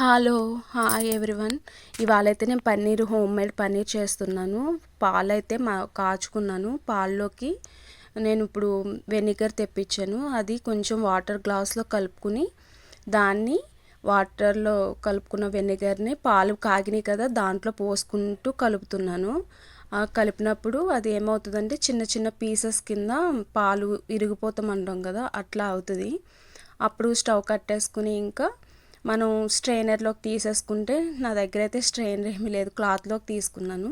Hello hi everyone. ఇవాళైతే నేను home made paneer చేస్తున్నాను. పాలైతే కాచుకున్నాను. పాల్లోకి నేను ఇప్పుడు వెనిగర్ తెప్పించాను. అది కొంచెం వాటర్ గ్లాస్లో కలుపుకుని దాన్ని వాటర్లో కలుపుకున్న వెనిగర్ని పాలు కాగినాయి కదా దాంట్లో పోసుకుంటూ కలుపుతున్నాను. కలిపినప్పుడు అది ఏమవుతుందంటే చిన్న చిన్న పీసెస్ కింద పాలు ఇరిగిపోతామంటాం కదా అట్లా అవుతుంది. అప్పుడు స్టవ్ కట్టేసుకుని ఇంకా మనం స్ట్రైనర్లోకి తీసేసుకుంటే నా దగ్గర అయితే స్ట్రైనర్ ఏమీ లేదు, క్లాత్లోకి తీసుకున్నాను.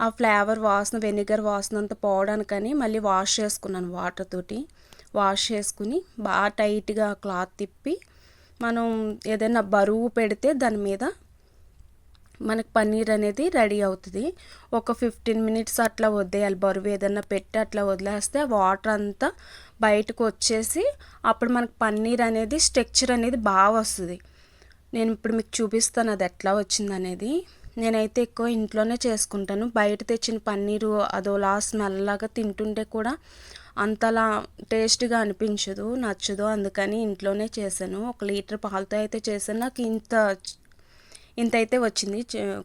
ఆ ఫ్లేవర్ వాసన వెనిగర్ వాసన అంతా పోవడానికని మళ్ళీ వాష్ చేసుకున్నాను. వాటర్ తోటి వాష్ చేసుకుని బాగా టైట్గా క్లాత్ తిప్పి మనం ఏదైనా బరువు పెడితే దాని మీద మనకు పన్నీర్ అనేది రెడీ అవుతుంది. ఒక 15 మినిట్స్ అట్లా వదిలేయాలి. బరువు ఏదైనా పెట్టి అట్లా వదిలేస్తే వాటర్ అంతా బయటకు వచ్చేసి అప్పుడు మనకు పన్నీర్ అనేది స్ట్రక్చర్ అనేది బాగా వస్తుంది. నేను ఇప్పుడు మీకు చూపిస్తాను అది ఎట్లా వచ్చింది అనేది. నేనైతే ఎక్కువ ఇంట్లోనే చేసుకుంటాను. బయట తెచ్చిన పన్నీరు అదోలా స్మెల్ లాగా తింటుంటే కూడా అంతలా టేస్ట్గా అనిపించదు, నచ్చదు. అందుకని ఇంట్లోనే చేశాను. 1 లీటర్ పాలతో అయితే చేశాను. నాకు ఇంత అయితే వచ్చింది.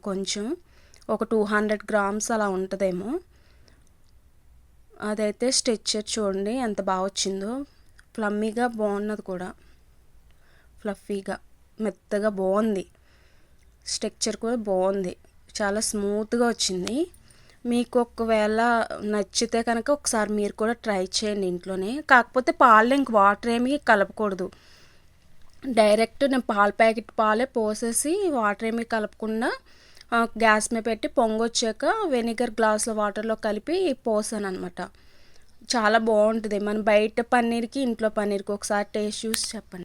కొంచెం ఒక 200 గ్రామ్స్ అలా ఉంటుందేమో. అదైతే స్ట్రక్చర్ చూడండి ఎంత బాగా వచ్చిందో. ఫ్లమ్మీగా బాగున్నది కూడా, ఫ్లఫీగా మెత్తగా బాగుంది. స్ట్రక్చర్ కూడా బాగుంది, చాలా స్మూత్గా వచ్చింది. మీకు ఒకవేళ నచ్చితే కనుక ఒకసారి మీరు కూడా ట్రై చేయండి ఇంట్లోనే. కాకపోతే పాలు ఇంక వాటర్ ఏమీ కలపకూడదు. డైరెక్ట్ నేను పాల ప్యాకెట్ పాలే పోసేసి వాటర్ ఏమీ కలపకుండా గ్యాస్ మీద పెట్టి పొంగొచ్చాక వెనిగర్ గ్లాసులో వాటర్లో కలిపి పోసాను అనమాట. చాలా బాగుంటుంది. మన బయట పన్నీర్కి ఇంట్లో పన్నీర్కి ఒకసారి టేస్ట్ చూసి చెప్పండి.